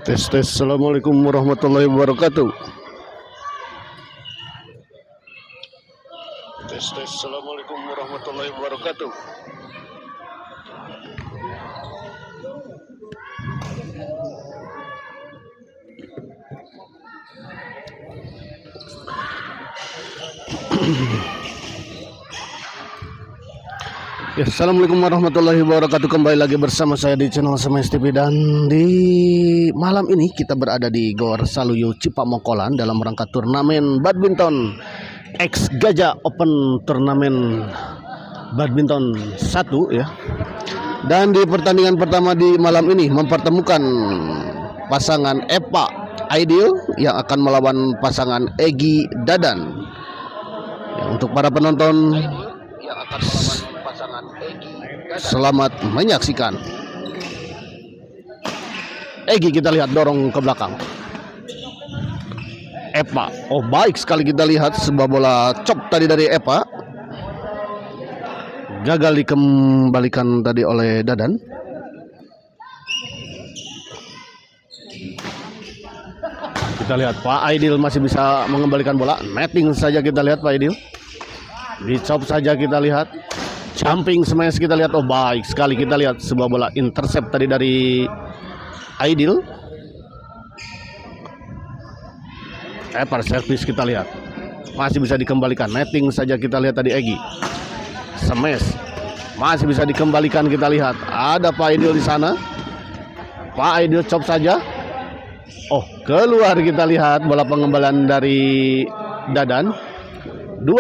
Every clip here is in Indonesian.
Tes. Assalamualaikum warahmatullahi wabarakatuh. Tes. Assalamualaikum warahmatullahi wabarakatuh. Ya, assalamualaikum warahmatullahi wabarakatuh. Kembali lagi bersama saya di channel Semes TV, dan di malam ini kita berada di Gor Saluyu Cipamokolan dalam rangka turnamen badminton X Gajah Open Turnamen Badminton 1 ya. Dan di pertandingan pertama di malam ini mempertemukan pasangan Epa Ideal yang akan melawan pasangan Egy Dadan. Ya, untuk para penonton yang akan melawan pasangan Egy Dadan, selamat menyaksikan. Egy kita lihat dorong ke belakang. Epa, oh baik sekali kita lihat sebuah bola chop tadi dari Epa, gagal dikembalikan tadi oleh Dadan. Kita lihat Pak Aidil masih bisa mengembalikan bola, netting saja kita lihat Pak Aidil, di chop saja kita lihat, jumping smash kita lihat, oh baik sekali kita lihat sebuah bola intercept tadi dari Aidil. Epa servis kita lihat masih bisa dikembalikan, netting saja kita lihat tadi Egy. Smash masih bisa dikembalikan, kita lihat ada Pak Aidil di sana. Pak Aidil chop saja, oh keluar kita lihat bola pengembalian dari Dadan. 2-0.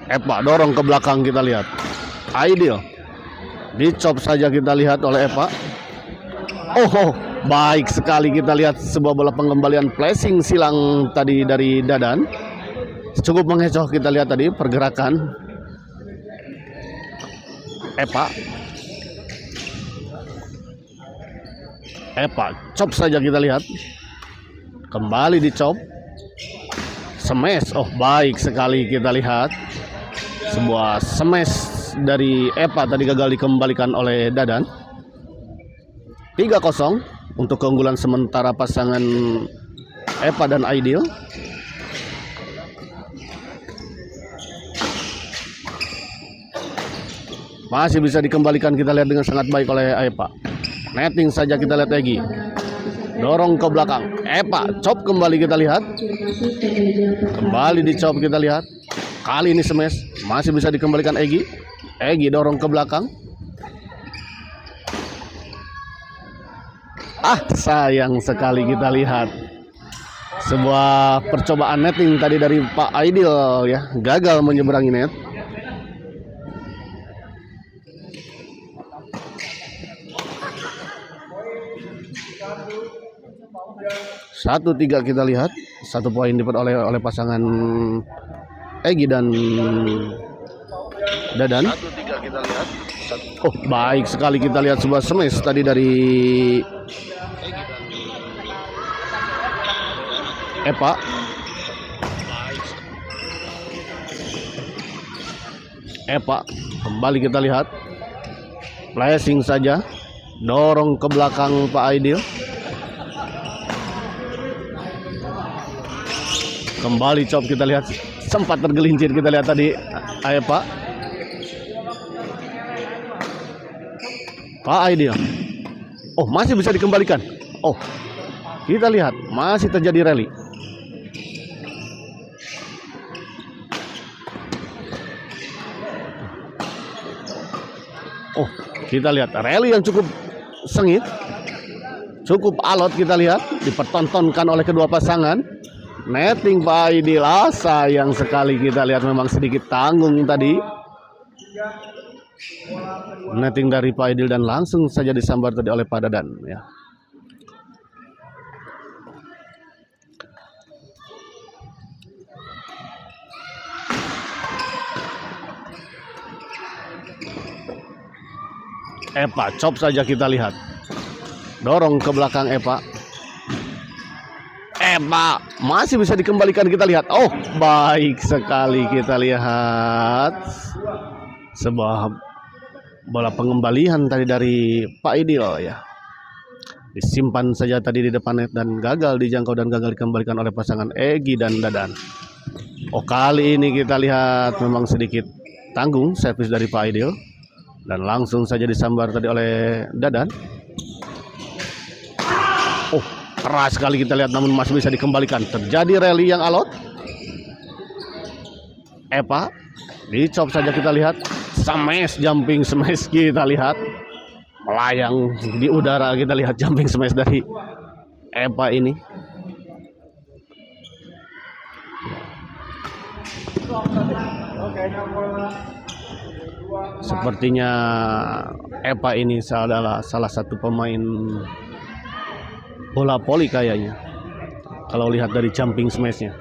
Epa dorong ke belakang kita lihat. Aidil dicop saja kita lihat oleh Epa. Oh baik sekali kita lihat sebuah bola pengembalian flashing silang tadi dari Dadan. Cukup mengecoh kita lihat tadi pergerakan Epa. Chop saja kita lihat, kembali dicop, smash, oh baik sekali kita lihat sebuah smash dari Epa tadi gagal dikembalikan oleh Dadan. 3-0 untuk keunggulan sementara pasangan Epa dan Aidil. Masih bisa dikembalikan, kita lihat dengan sangat baik oleh Epa. Netting saja, kita lihat Egi. Dorong ke belakang. Epa chop kembali, kita lihat. Kembali dicop, kita lihat. Kali ini smash. Masih bisa dikembalikan Egi. Egi dorong ke belakang. Sayang sekali, kita lihat. Sebuah percobaan netting tadi dari Pak Aidil ya, gagal menyeberangi net. Satu tiga, kita lihat. 1 poin diperoleh oleh pasangan Egi dan Dadan. 1-3 kita lihat. Baik sekali, kita lihat sebuah smash tadi dari Epa. Epa kembali, kita lihat. Flashing saja, dorong ke belakang Pak Aidil. Kembali chop, kita lihat. Sempat tergelincir, kita lihat tadi Epa. Pak Aidil. Masih bisa dikembalikan. Kita lihat masih terjadi rally. Kita lihat rally yang cukup sengit, cukup alot, kita lihat dipertontonkan oleh kedua pasangan. Netting Pak Aidil, sayang sekali, kita lihat memang sedikit tanggung tadi. Netting dari Pak Aidil dan langsung saja disambar tadi oleh Pak Dadan ya. Epa chop saja, kita lihat. Dorong ke belakang Epa. Epa masih bisa dikembalikan, kita lihat. Baik sekali, kita lihat. Sebuah bola pengembalian tadi dari Pak Aidil ya. Disimpan saja tadi di depan net dan gagal dijangkau dan gagal dikembalikan oleh pasangan Egi dan Dadan. Kali ini kita lihat memang sedikit tanggung servis dari Pak Aidil. Dan langsung saja disambar tadi oleh Dadan. Keras sekali, kita lihat, namun masih bisa dikembalikan. Terjadi rally yang alot. Epa dicop saja, kita lihat. Smash, jumping smash, kita lihat. Melayang di udara, kita lihat jumping smash dari Epa ini. Sepertinya Epa ini adalah salah satu pemain bola voli kayaknya, kalau lihat dari jumping smashnya.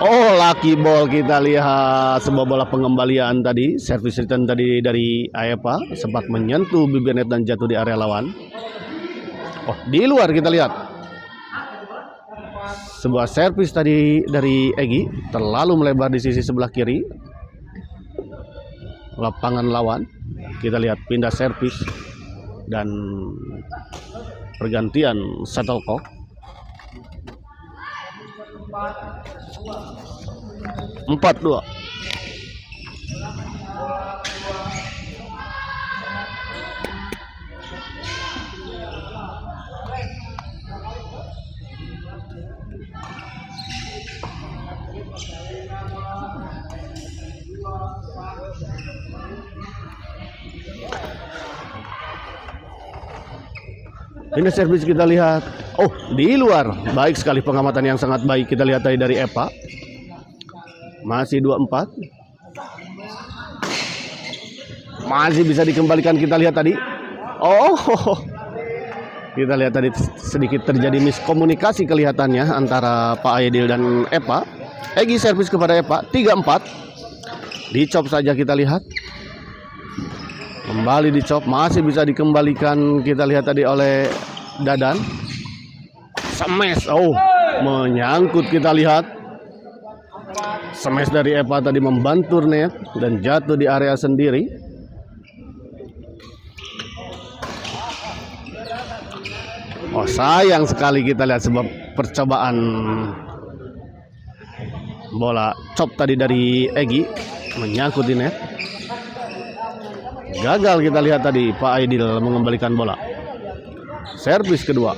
Lucky ball, kita lihat sebuah bola pengembalian tadi, service return tadi dari Epa, sempat menyentuh bibir net dan jatuh di area lawan. Di luar, kita lihat. Sebuah servis tadi dari Egi terlalu melebar di sisi sebelah kiri lapangan lawan. Kita lihat pindah servis dan pergantian shuttlecock. 4-2. Ini servis, kita lihat. Di luar. Baik sekali, pengamatan yang sangat baik kita lihat tadi dari Epa. Masih 2-4. Masih bisa dikembalikan, kita lihat tadi. Kita lihat tadi sedikit terjadi miskomunikasi kelihatannya antara Pak Aidil dan Epa. Egi servis kepada Epa. 3-4. Dicop saja, kita lihat. Kembali dicop, masih bisa dikembalikan, kita lihat tadi oleh Dadan. Smash, menyangkut, kita lihat. Smash dari Epa tadi membantur net dan jatuh di area sendiri. Sayang sekali, kita lihat sebab percobaan bola chop tadi dari Egy menyangkut di net. Gagal kita lihat tadi Pak Aidil mengembalikan bola. Servis kedua.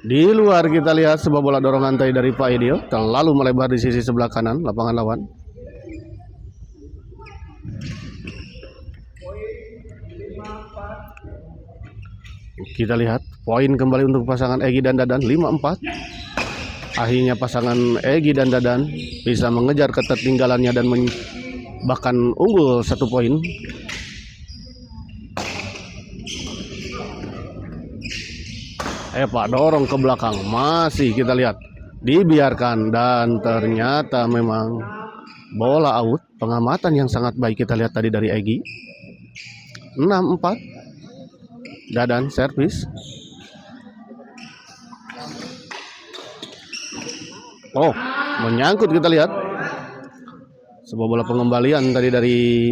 Di luar kita lihat sebuah bola dorongan tadi dari Pak Aidil, terlalu melebar di sisi sebelah kanan lapangan lawan. Kita lihat poin kembali untuk pasangan Egy dan Dadan 5-4. Akhirnya pasangan Egy dan Dadan bisa mengejar ketertinggalannya dan bahkan unggul 1 poin. Pak dorong ke belakang, masih kita lihat dibiarkan dan ternyata memang bola out. Pengamatan yang sangat baik kita lihat tadi dari Egy. 6-4. Dadan servis. Oh, menyangkut kita lihat. Sebuah bola pengembalian tadi dari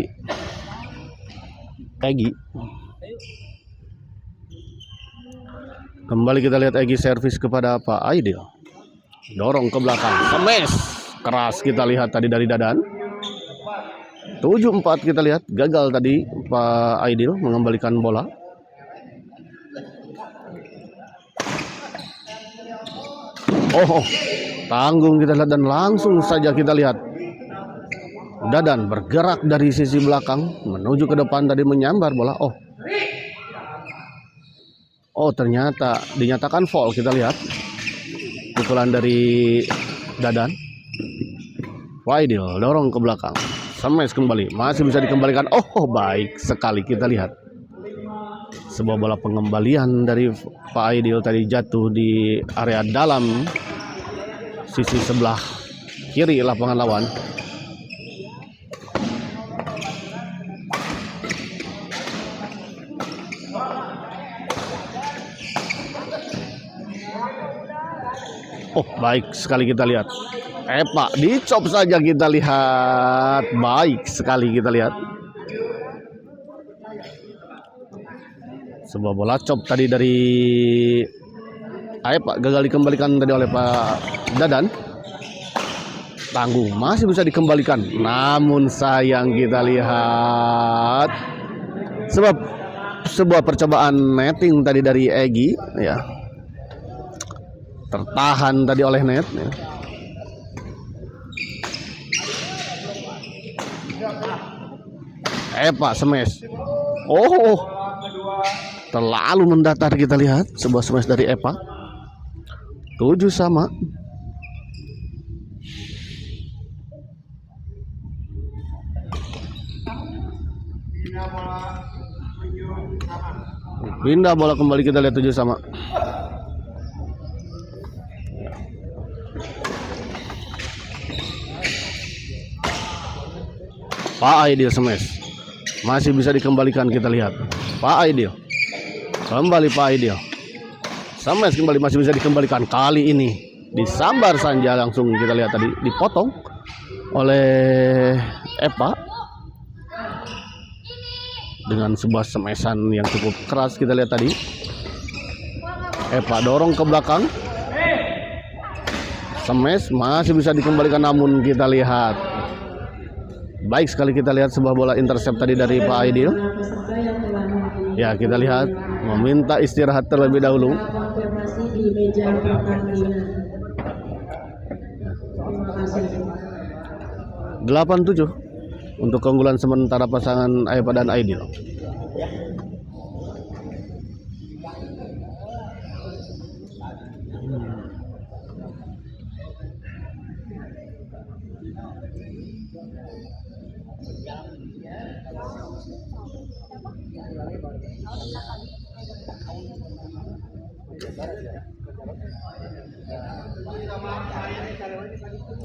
Egy. Kembali kita lihat Egy servis kepada Pak Aidil. Dorong ke belakang, smash keras kita lihat tadi dari Dadan. 7-4 kita lihat, gagal tadi Pak Aidil mengembalikan bola. Oh, tanggung kita lihat dan langsung saja kita lihat Dadan bergerak dari sisi belakang menuju ke depan tadi menyambar bola. Oh, ternyata dinyatakan foul kita lihat. Pukulan dari Dadan. Aidil dorong ke belakang. Smash kembali. Masih bisa dikembalikan. Oh, baik sekali kita lihat. Sebuah bola pengembalian dari Pak Aidil tadi jatuh di area dalam sisi sebelah kiri lapangan lawan. Oh, baik sekali kita lihat. Pak, dicop saja kita lihat. Baik sekali kita lihat. Sebuah bola chop tadi dari Pak, gagal dikembalikan tadi oleh Pak Dadan. Tangguh, masih bisa dikembalikan. Namun sayang kita lihat. Sebab sebuah percobaan netting tadi dari Egy ya. Tertahan tadi oleh net ya. Pak smash. Oh, terlalu mendatar kita lihat sebuah smash dari Pak. 7-sama. Pindah bola kembali kita lihat 7-sama. Pak Aidil smash. Masih bisa dikembalikan kita lihat. Pak Aidil. Kembali Pak Aidil. Smash kembali masih bisa dikembalikan. Kali ini disambar saja langsung kita lihat tadi dipotong oleh Pak. Dengan sebuah smashan yang cukup keras kita lihat tadi. Pak dorong ke belakang. Smash masih bisa dikembalikan namun kita lihat. Baik sekali kita lihat sebuah bola intercept tadi dari Pak Aidil. Ya, kita lihat meminta istirahat terlebih dahulu. 8-7 untuk keunggulan sementara pasangan Pak dan Aidil.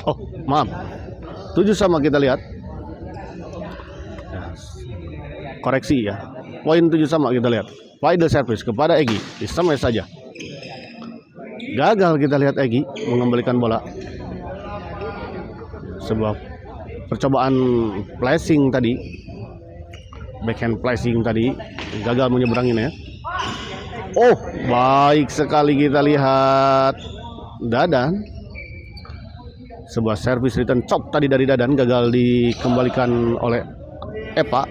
Oh, maaf. 7-sama kita lihat. Koreksi ya. Poin 7-sama kita lihat. Final service kepada Egy. Smash saja. Gagal kita lihat Egy mengembalikan bola. Sebuah percobaan flashing tadi backhand placing tadi gagal menyeberangi net. Oh, baik sekali kita lihat Dadan. Sebuah service return chop tadi dari Dadan gagal dikembalikan oleh Epa.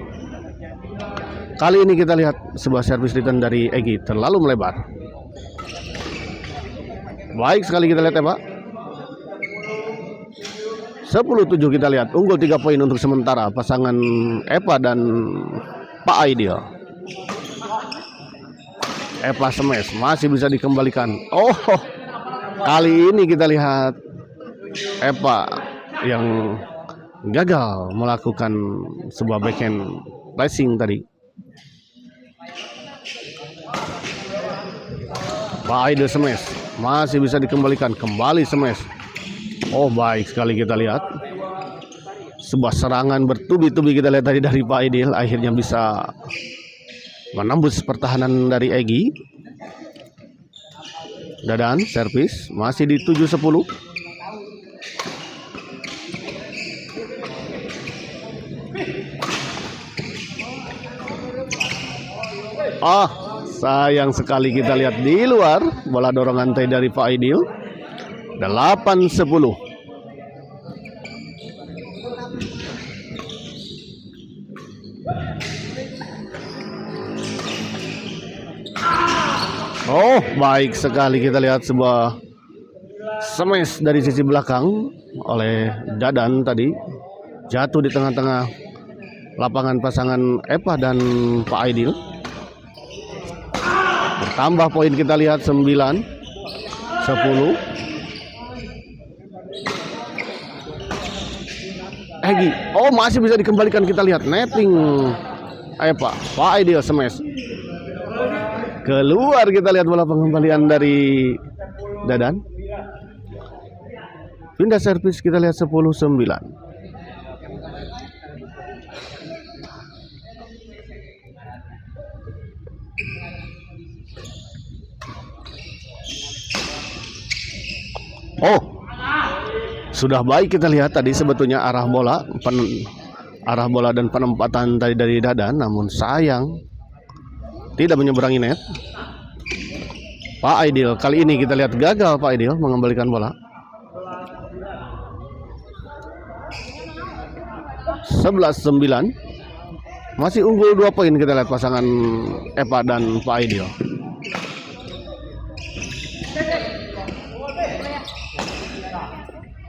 Kali ini kita lihat sebuah service return dari Egy terlalu melebar. Baik sekali kita lihat Epa. 10-7 kita lihat, unggul 3 poin untuk sementara pasangan Epa dan Pak Aidil. Epa smash masih bisa dikembalikan. Oh, kali ini kita lihat Epa yang gagal melakukan sebuah backhand placing tadi. Pak Aidil smash masih bisa dikembalikan, kembali smash. Oh, baik sekali kita lihat sebuah serangan bertubi-tubi kita lihat tadi dari Pak Aidil, akhirnya bisa menembus pertahanan dari Egy. Dadan servis masih di 7-10. Sayang sekali kita lihat di luar bola dorongan tadi dari Pak Aidil. 8-10. Oh, baik sekali kita lihat sebuah smash dari sisi belakang oleh Dadan tadi. Jatuh di tengah-tengah lapangan pasangan Epa dan Pak Aidil. Bertambah poin kita lihat 9-10. Egy, oh masih bisa dikembalikan kita lihat netting Epa. Pak Aidil smash. Keluar kita lihat bola pengembalian dari Dadan. Pindah servis kita lihat 10-9. Oh, sudah baik kita lihat tadi sebetulnya arah bola dan penempatan tadi dari Dadan, namun sayang tidak menyeberangi net. Pak Aidil kali ini kita lihat gagal Pak Aidil mengembalikan bola. 11-9. Masih unggul 2 poin kita lihat pasangan Epa dan Pak Aidil.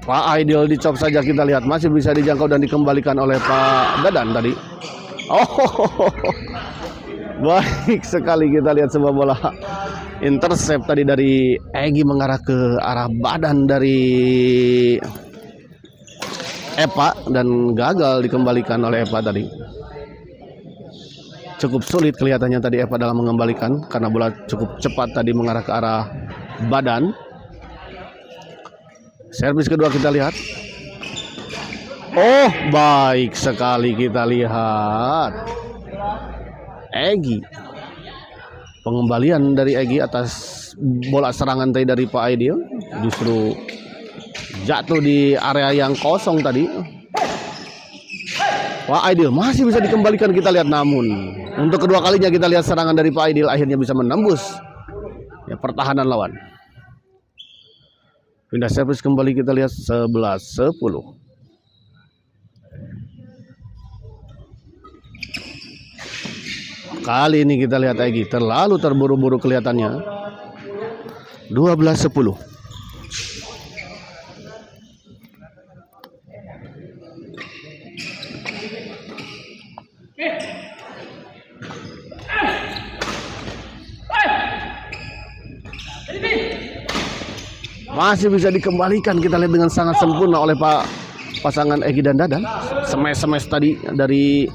Pak Aidil dicop saja kita lihat, masih bisa dijangkau dan dikembalikan oleh Pak Dadan tadi. Oh, baik sekali kita lihat sebuah bola intercept tadi dari Egy mengarah ke arah badan dari Epa dan gagal dikembalikan oleh Epa tadi. Cukup sulit kelihatannya tadi Epa dalam mengembalikan karena bola cukup cepat tadi mengarah ke arah badan. Servis kedua kita lihat. Oh, baik sekali kita lihat Egy. Pengembalian dari Egy atas bola serangan tadi dari Pak Aidil justru jatuh di area yang kosong tadi. Pak Aidil masih bisa dikembalikan kita lihat, namun untuk kedua kalinya kita lihat serangan dari Pak Aidil akhirnya bisa menembus ya pertahanan lawan. Pindah servis kembali kita lihat 11-10. Kali ini kita lihat Egy terlalu terburu-buru kelihatannya. 12-10. Masih bisa dikembalikan kita lihat dengan sangat sempurna oleh pasangan Egy dan Dadan. Smash tadi dari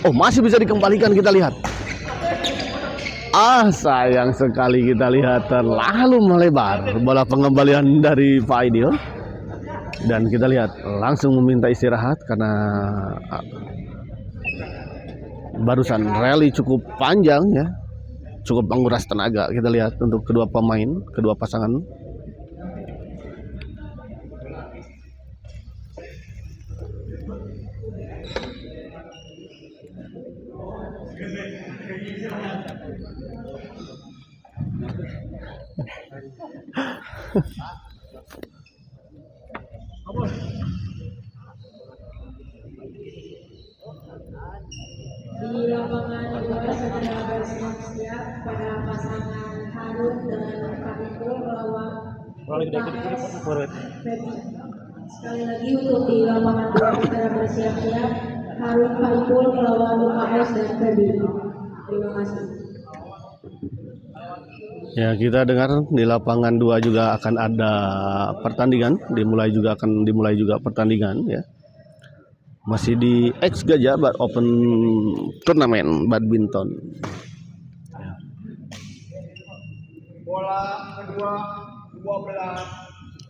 oh, masih bisa dikembalikan kita lihat. Sayang sekali kita lihat terlalu melebar bola pengembalian dari Pak Aidil. Dan kita lihat langsung meminta istirahat karena barusan rally cukup panjang ya. Cukup menguras tenaga kita lihat untuk kedua pemain, kedua pasangan. Di lapangan 2 segera bersiap-siap pada pasangan Harun dengan Faridul melawan UKS Feby. Sekali lagi untuk di lapangan 2 segera bersiap-siap Harun Faridul melawan UKS dan Feby. Terima kasih. Ya, kita dengar di lapangan 2 juga akan ada pertandingan, dimulai juga pertandingan ya. Masih di X Gajah Open Turnamen Badminton. Bola kedua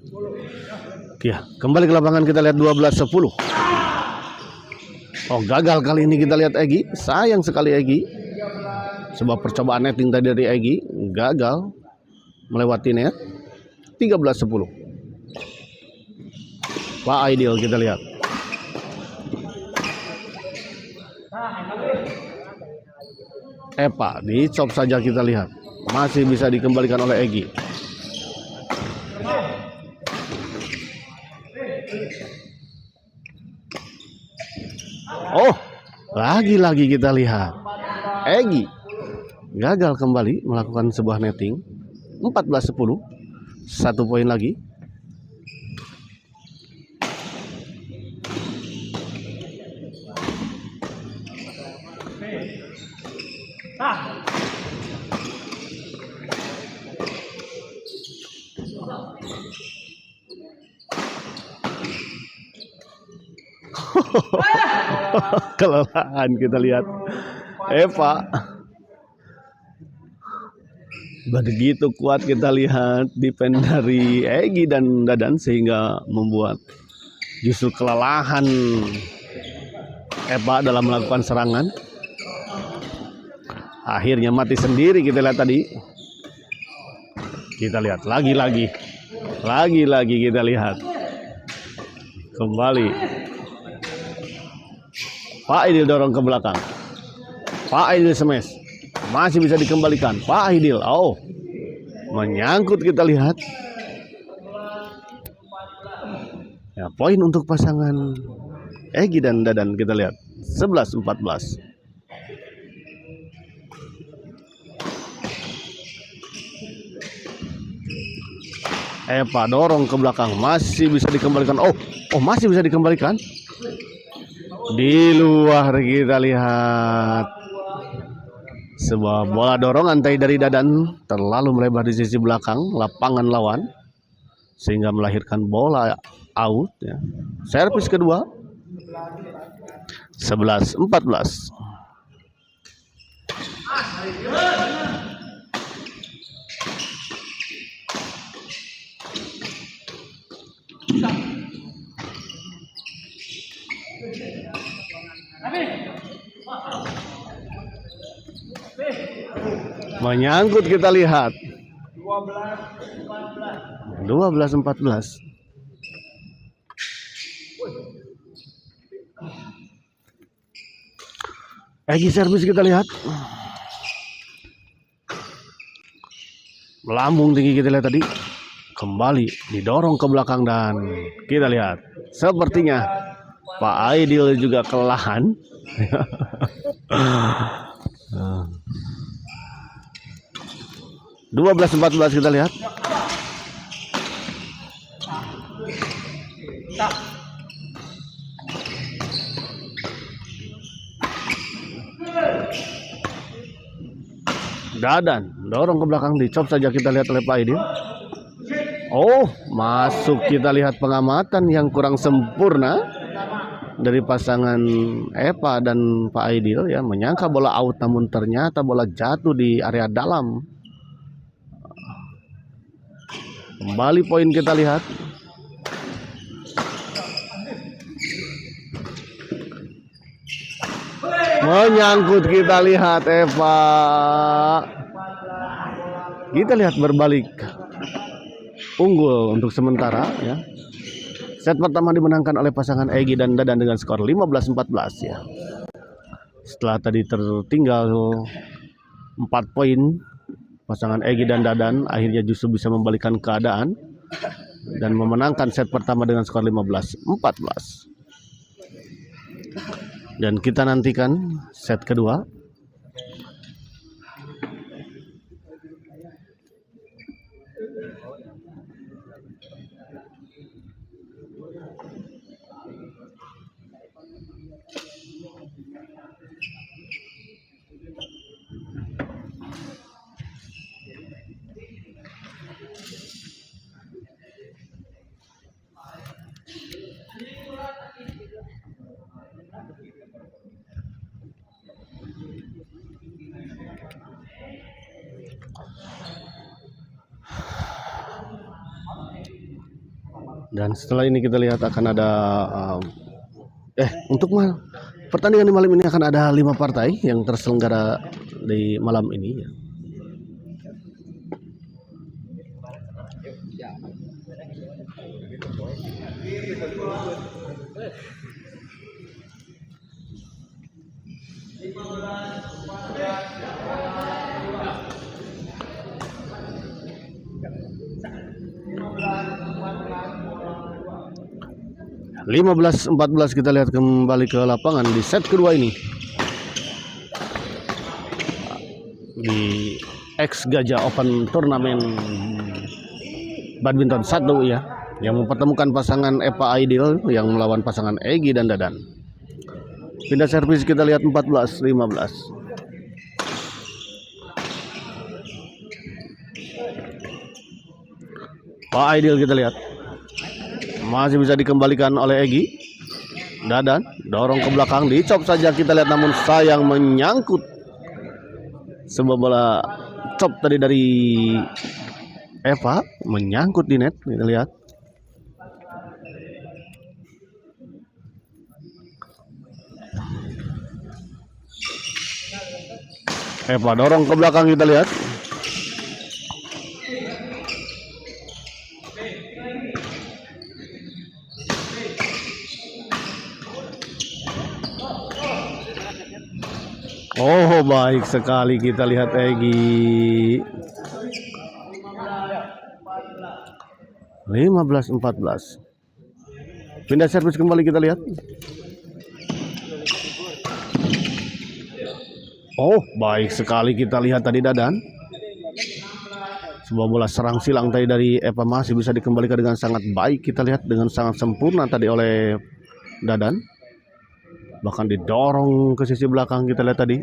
12-10. Ya, kembali ke lapangan kita lihat 12-10. Oh, gagal kali ini kita lihat Egy. Sayang sekali Egy. Sebuah percobaan netting tadi dari Egy gagal melewati net. 13-10. Pak Aidil kita lihat. Epa dicop saja kita lihat. Masih bisa dikembalikan oleh Egy. Oh, lagi-lagi kita lihat Egy gagal kembali melakukan sebuah netting. 14-10. 1 poin lagi. Kelelahan kita lihat Eva. Begitu kuat kita lihat defense dari Egy dan Dadan sehingga membuat justru kelelahan Eva dalam melakukan serangan. Akhirnya mati sendiri kita lihat tadi. Kita lihat lagi-lagi kita lihat kembali. Pak Aidil dorong ke belakang. Pak Aidil smash. Masih bisa dikembalikan. Pak Aidil. Oh. Menyangkut kita lihat. Ya, poin untuk pasangan Egy dan Dadan kita lihat. 11-14. Epa dorong ke belakang. Masih bisa dikembalikan. Oh, masih bisa dikembalikan. Di luar kita lihat sebuah bola dorongan dari Dadan terlalu melebar di sisi belakang lapangan lawan sehingga melahirkan bola out ya. Servis kedua 11-14. Menyangkut kita lihat 12-14. Egy servis kita lihat melambung tinggi kita lihat tadi, kembali didorong ke belakang dan kita lihat sepertinya Pak Aidil juga kelelahan. 12-14 kita lihat. Dadan dorong ke belakang, dicop saja kita lihat oleh Pak Aidil. Oh, masuk kita lihat pengamatan yang kurang sempurna dari pasangan Epa dan Pak Aidil ya, menyangka bola out namun ternyata bola jatuh di area dalam. Kembali poin kita lihat. Menyangkut kita lihat Eva. Kita lihat berbalik. Unggul untuk sementara ya. Set pertama dimenangkan oleh pasangan Egy dan Dadan dengan skor 15-14 ya. Setelah tadi tertinggal 4 poin, pasangan Egy dan Dadan akhirnya justru bisa membalikan keadaan dan memenangkan set pertama dengan skor 15-14. Dan kita nantikan set kedua. Dan setelah ini kita lihat akan ada pertandingan di malam ini akan ada 5 partai yang terselenggara di malam ini ya. (15-14) kita lihat kembali ke lapangan di set kedua ini di X Gajah Open Turnamen Badminton 1 ya, yang mempertemukan pasangan Eva Aidil yang melawan pasangan Egy dan Dadan. Pindah servis kita lihat 14-15. Pak Aidil kita lihat masih bisa dikembalikan oleh Egy. Dadan dorong ke belakang, dicop saja kita lihat, namun sayang menyangkut. Sebuah bola cop tadi dari Eva menyangkut di net, kita lihat. Eva dorong ke belakang, kita lihat. Oh, baik sekali kita lihat Egy. 15-14. Pindah servis kembali kita lihat. Oh, baik sekali kita lihat tadi Dadan. Sebuah bola serang silang tadi dari Eva masih bisa dikembalikan dengan sangat baik, kita lihat, dengan sangat sempurna tadi oleh Dadan. Bahkan didorong ke sisi belakang kita lihat tadi,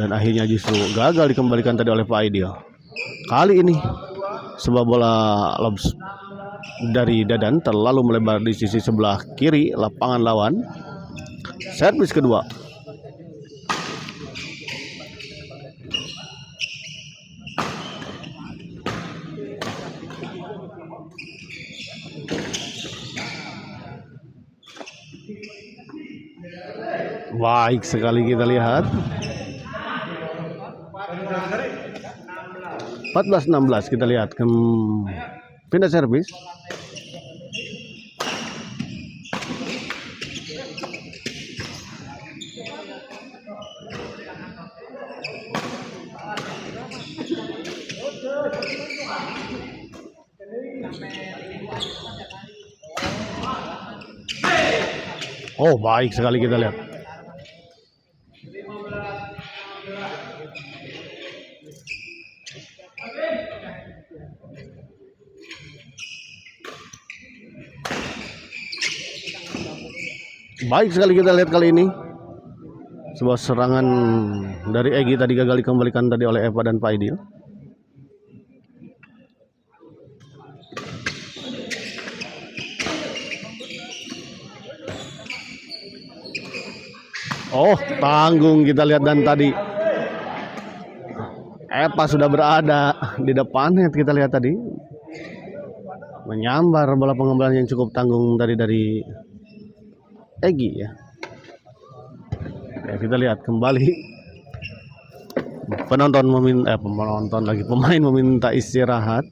dan akhirnya justru gagal dikembalikan tadi oleh Pak Aidil. Kali ini sebuah bola lobs dari Dadan terlalu melebar di sisi sebelah kiri lapangan lawan. Servis kedua. Baik sekali kita lihat. 14-16 kita lihat. Pindah servis. Oh, baik sekali kita lihat. Baik sekali kita lihat kali ini. Sebuah serangan dari Egy tadi gagal dikembalikan tadi oleh Eva dan Pak Aidil. Oh, tanggung kita lihat, dan tadi Eva sudah berada di depan net, kita lihat tadi. Menyambar bola pengembalan yang cukup tanggung tadi dari Egy ya. Ya, kita lihat kembali pemain meminta istirahat.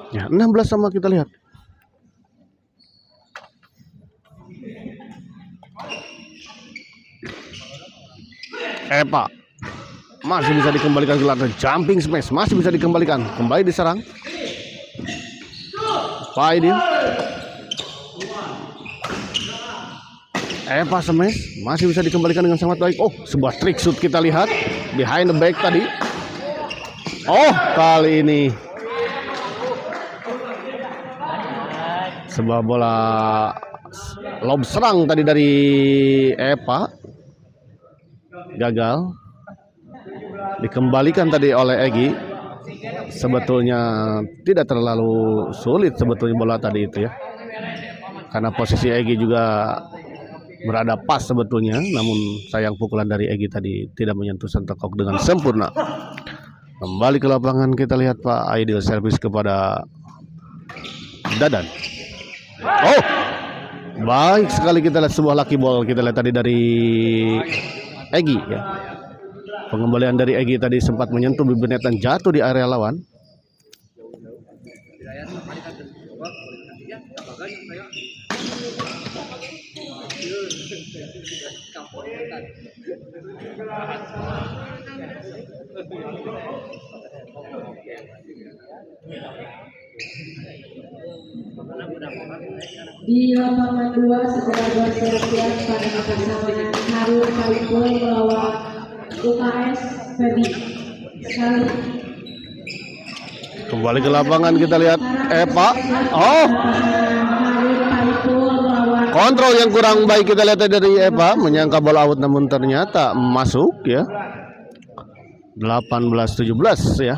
Ya, 16 sama kita lihat. Epa masih bisa dikembalikan ke lantai, jumping smash masih bisa dikembalikan, kembali diserang. Pak Aidil. Epa smash masih bisa dikembalikan dengan sangat baik. Oh, sebuah trick shoot kita lihat behind the back tadi. Oh, kali ini sebuah bola lob serang tadi dari Epa, gagal dikembalikan tadi oleh Egy. Sebetulnya tidak terlalu sulit sebetulnya bola tadi itu ya, karena posisi Egy juga berada pas sebetulnya, namun sayang pukulan dari Egy tadi tidak menyentuh shuttlecock dengan sempurna. Kembali ke lapangan kita lihat Pak Aidil servis kepada Dadan. Oh, baik sekali kita lihat sebuah lucky ball kita lihat tadi dari Egy ya. Pengembalian dari Egy tadi sempat menyentuh bibir net dan jatuh di area lawan. Di lapangan 2 segera bersiap pada pasangan Harun Kalipul melawan UKS Febi. Sekali. Kembali ke lapangan kita lihat Epa. Oh, kontrol yang kurang baik kita lihat dari Epa, menyangka bola out namun ternyata masuk ya. 18-17 ya.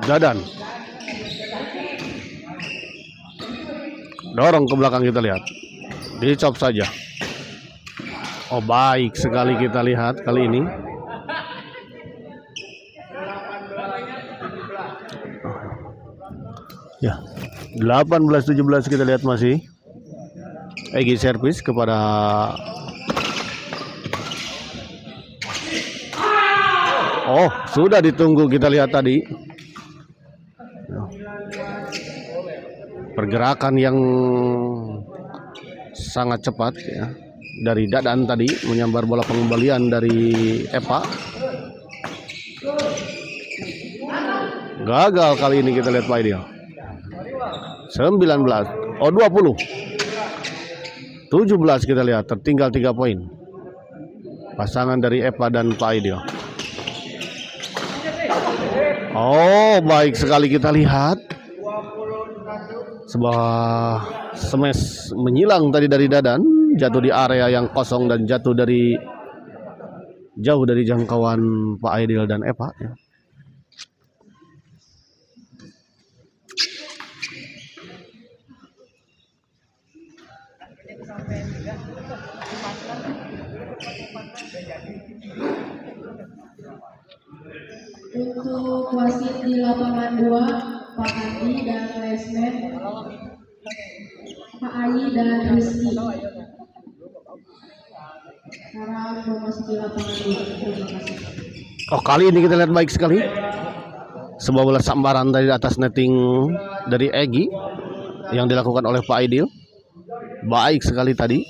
Dadan dorong ke belakang kita lihat, dicop saja. Oh, baik sekali kita lihat kali ini. Ya, 18-17 kita lihat masih. Egy servis kepada oh, sudah ditunggu kita lihat tadi. Pergerakan yang sangat cepat ya dari Dadan tadi menyambar bola pengembalian dari Epa. Gagal kali ini kita lihat Pak Aidil. 19, oh 20. 17 kita lihat, tertinggal 3 poin. Pasangan dari Epa dan Pak Aidil. Oh, baik sekali kita lihat. Sebuah smash menyilang tadi dari Dadan, jatuh di area yang kosong dan jatuh dari jauh dari jangkauan Pak Aidil dan Epa ya. Untuk wasit di lapangan 2 Pak Adi dan Lesmen, Pak Ayi dan Rizky. Sekarang memasuki lapangan 2. Terima kasih. Oh, kali ini kita lihat baik sekali. Sebuah bola sambaran dari atas netting dari Egy yang dilakukan oleh Pak Aidil. Baik sekali tadi.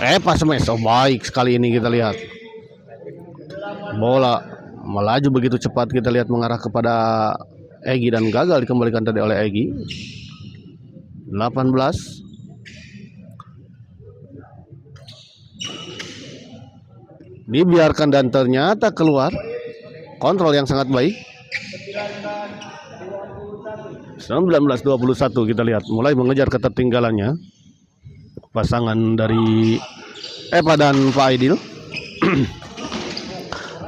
Epa smash. Oh, baik sekali ini kita lihat. Bola melaju begitu cepat kita lihat mengarah kepada Egy dan gagal dikembalikan tadi oleh Egy. 18. Dibiarkan dan ternyata keluar. Kontrol yang sangat baik. 19-21 kita lihat mulai mengejar ketertinggalannya pasangan dari Epa dan Pak Aidil.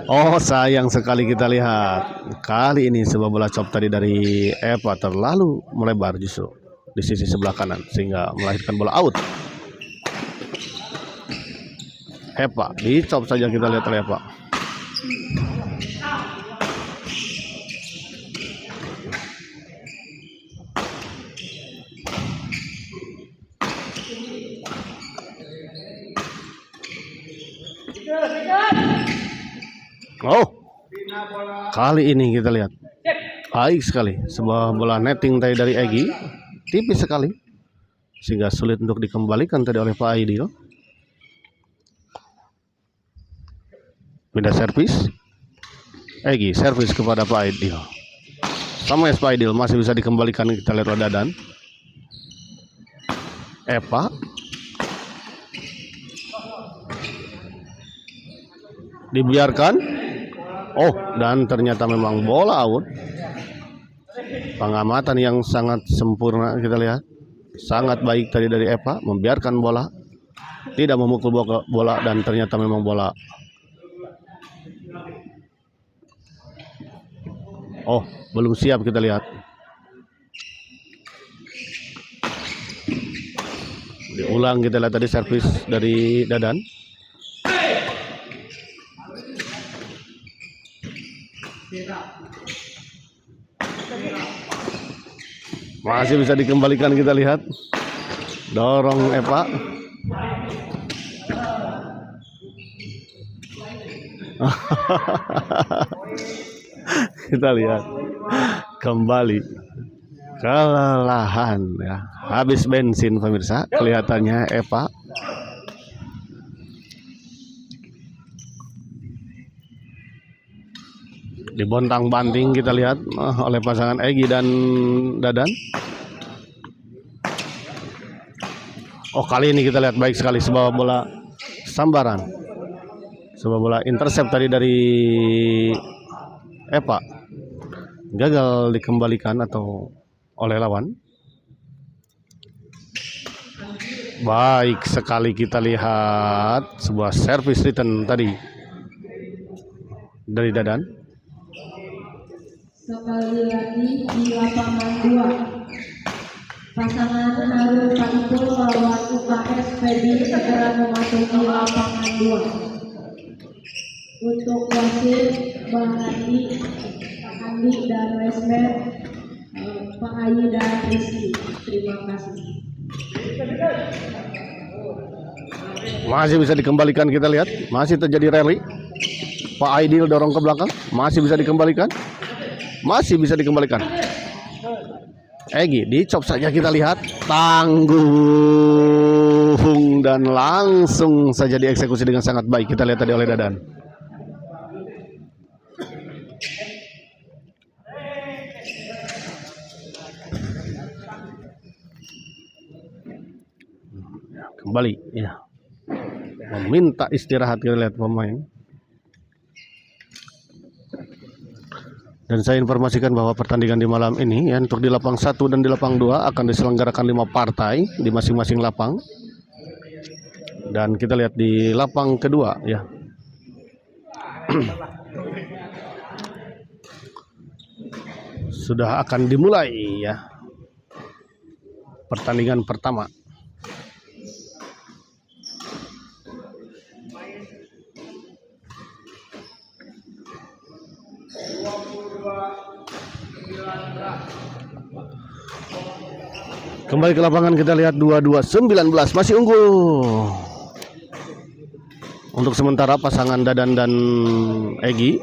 Oh, sayang sekali kita lihat kali ini sebuah bola chop tadi dari Epa terlalu melebar justru di sisi sebelah kanan sehingga melahirkan bola out. Epa dicop saja, kita lihat oleh Epa. Oh, kali ini kita lihat baik sekali sebuah bola netting tadi dari Egy, tipis sekali sehingga sulit untuk dikembalikan tadi oleh Pak Aidil. Pindah servis, Egy servis kepada Pak Aidil. Sama Pak Aidil masih bisa dikembalikan, kita lihat oleh Dadan. Epa dibiarkan. Oh, dan ternyata memang bola out. Pengamatan yang sangat sempurna kita lihat. Sangat baik tadi dari Epa, membiarkan bola, tidak memukul bola, dan ternyata memang bola. Oh, belum siap, kita lihat. Diulang, kita lihat tadi servis dari Dadan. Masih bisa dikembalikan, kita lihat. Dorong Epa. Kita lihat kembali kelelahan ya. Habis bensin pemirsa, kelihatannya Epa. Dibontang-banting kita lihat oleh pasangan Egy dan Dadan. Oh, kali ini kita lihat baik sekali sebuah bola sambaran. Sebuah bola intercept tadi dari Epa. Gagal dikembalikan atau oleh lawan. Baik sekali kita lihat sebuah service return tadi dari Dadan. Sekali lagi di lapangan 2, pasangan Harun Faikul melawan UKS Feby segera memasuki lapangan 2. Untuk wasit Bang Andi dan Westman, Pak Ayi dan Rizky. Terima kasih. Masih bisa dikembalikan, kita lihat. Masih terjadi rally. Pak Aidil dorong ke belakang. Masih bisa dikembalikan. Masih bisa dikembalikan. Egy dicop saja, kita lihat. Tanggung dan langsung saja dieksekusi dengan sangat baik. Kita lihat tadi oleh Dadan. Kembali ya. Meminta istirahat, kita lihat pemain. Dan saya informasikan bahwa pertandingan di malam ini ya, untuk di lapang 1 dan di lapang 2 akan diselenggarakan 5 partai di masing-masing lapang. Dan kita lihat di lapang kedua ya. Sudah akan dimulai ya pertandingan pertama. Kembali ke lapangan, kita lihat 22-19 masih unggul. Untuk sementara pasangan Dadan dan Egy.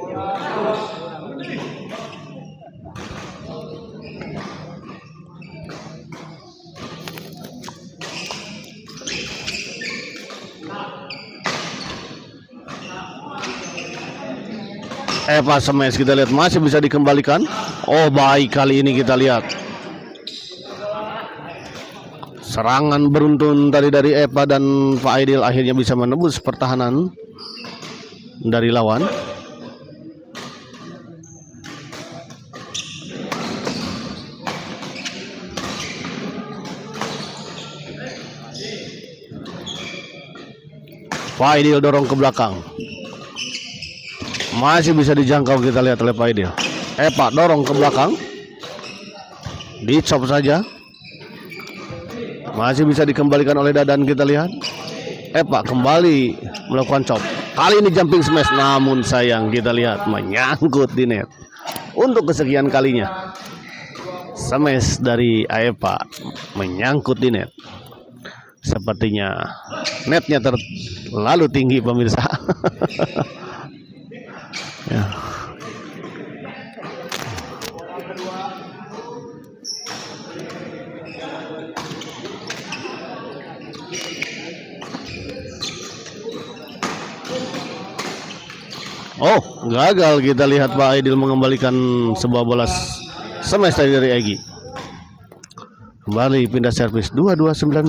Epa smash, kita lihat masih bisa dikembalikan. Oh, baik kali ini kita lihat. Serangan beruntun tadi dari Epa dan Pak Aidil akhirnya bisa menembus pertahanan dari lawan. Pak Aidil dorong ke belakang. Masih bisa dijangkau, kita lihat oleh Pak Aidil. Epa dorong ke belakang. Dicop saja. Masih bisa dikembalikan oleh Dadan, kita lihat. Epa kembali melakukan chop. Kali ini jumping smash, namun sayang kita lihat menyangkut di net. Untuk kesekian kalinya smash dari Aepa menyangkut di net. Sepertinya netnya terlalu tinggi pemirsa. Ya. Oh, gagal kita lihat Pak Aidil mengembalikan sebuah bola smash dari Egi. Kembali pindah servis 22-19.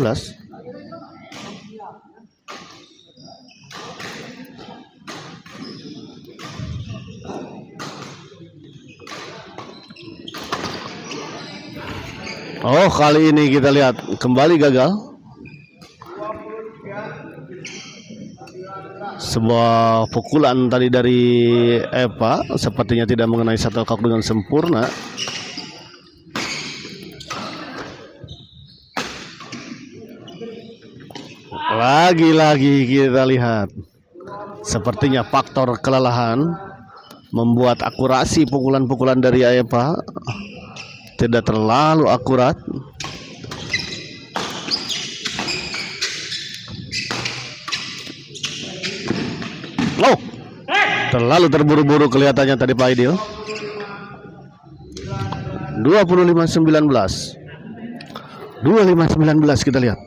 Oh, kali ini kita lihat kembali gagal. Sebuah pukulan tadi dari Epa sepertinya tidak mengenai shuttlecock dengan sempurna. Lagi-lagi kita lihat sepertinya faktor kelelahan membuat akurasi pukulan-pukulan dari Epa tidak terlalu akurat. Oh, terlalu terburu-buru kelihatannya tadi Pak Aidil. 25-19. 25-19 kita lihat.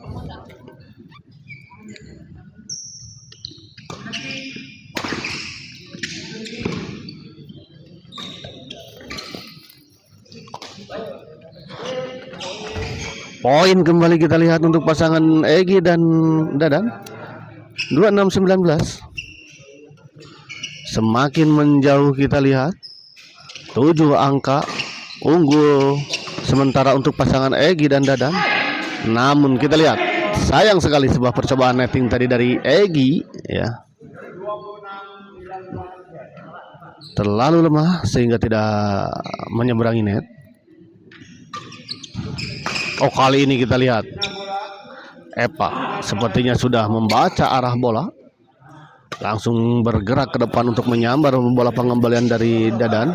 Poin kembali kita lihat untuk pasangan Egi dan Dadan. 26-19. Semakin menjauh kita lihat 7 angka unggul sementara untuk pasangan Egi dan Dadan. Namun kita lihat sayang sekali sebuah percobaan netting tadi dari Egi ya. Terlalu lemah sehingga tidak menyeberangi net. Oh, kali ini kita lihat Epa sepertinya sudah membaca arah bola. Langsung bergerak ke depan untuk menyambar bola pengembalian dari Dadan.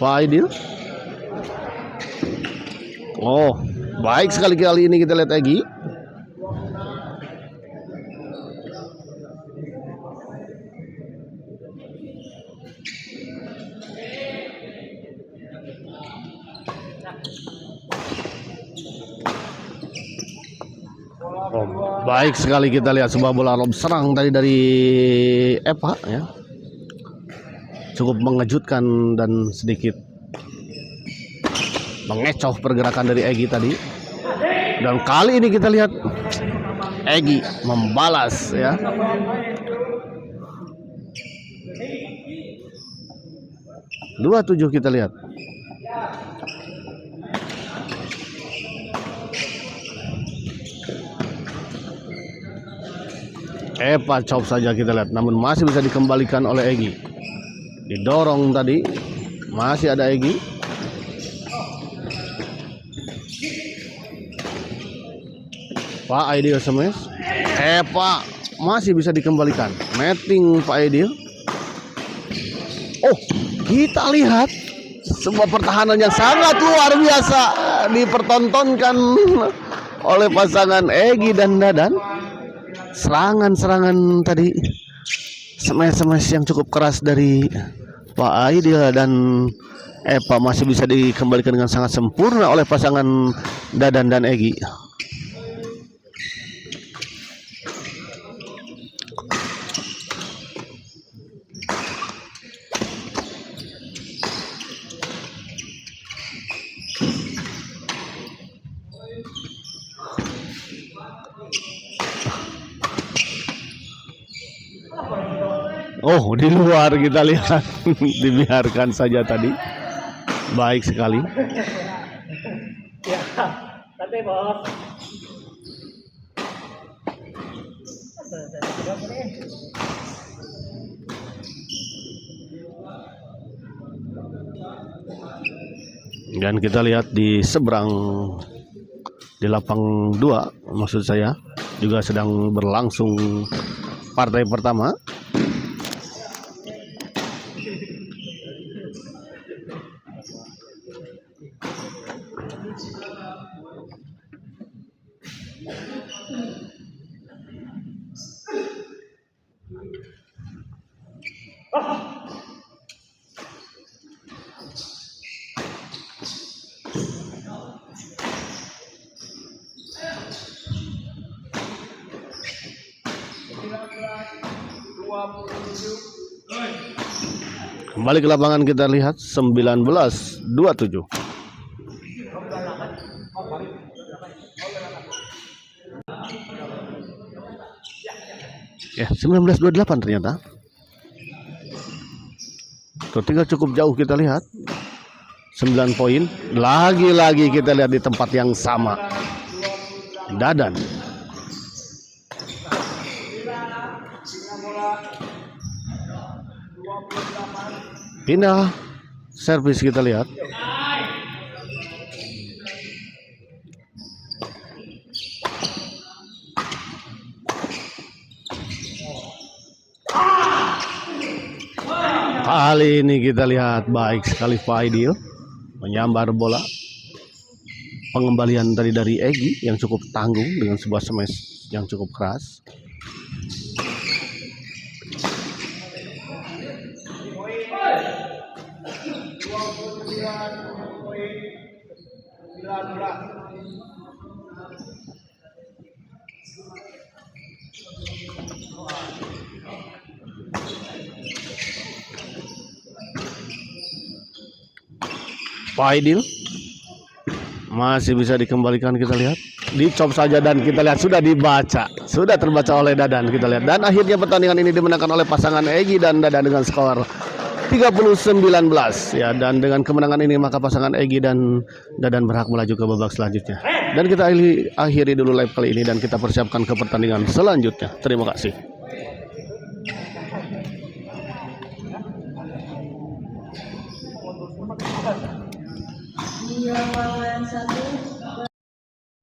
Pak Aidil. Oh, baik sekali kali ini kita lihat Egi. Oh, baik sekali kita lihat sebuah bola lob serang tadi dari Epa ya. Cukup mengejutkan dan sedikit mengecoh pergerakan dari Egi tadi. Dan kali ini kita lihat Egi membalas ya. Dua 7 kita lihat. Epa chop saja kita lihat, namun masih bisa dikembalikan oleh Egi. Didorong tadi, masih ada Egi. Pak Aidil smash. Epa masih bisa dikembalikan. Netting Pak Aidil. Oh, kita lihat sebuah pertahanan yang sangat luar biasa dipertontonkan oleh pasangan Egi dan Dadan. Serangan-serangan tadi, smash yang cukup keras dari Pak Aidil dan Epa masih bisa dikembalikan dengan sangat sempurna oleh pasangan Dadan dan Egi. Oh, di luar kita lihat. Dibiarkan saja tadi. Baik sekali. Ya, tapi bos. Dan kita lihat di seberang di lapang 2 maksud saya juga sedang berlangsung partai pertama. Kembali ke lapangan kita lihat 19-27. Ya, 19-28 ternyata. Tinggal cukup jauh kita lihat. 9 poin. Lagi-lagi kita lihat di tempat yang sama. Dadan. Pindah servis kita lihat. Kali ini kita lihat baik sekali Pak Aidil menyambar bola. Pengembalian tadi dari Egy yang cukup tanggung dengan sebuah smash yang cukup keras. Pak Aidil masih bisa dikembalikan, kita lihat dicop saja dan kita lihat sudah terbaca oleh Dadan, kita lihat. Dan akhirnya pertandingan ini dimenangkan oleh pasangan Egy dan Dadan dengan skor 30-19 ya. Dan dengan kemenangan ini maka pasangan Egy dan Dadan berhak melaju ke babak selanjutnya. Dan kita akhiri dulu live kali ini dan kita persiapkan ke pertandingan selanjutnya. Terima kasih. Di lapangan 1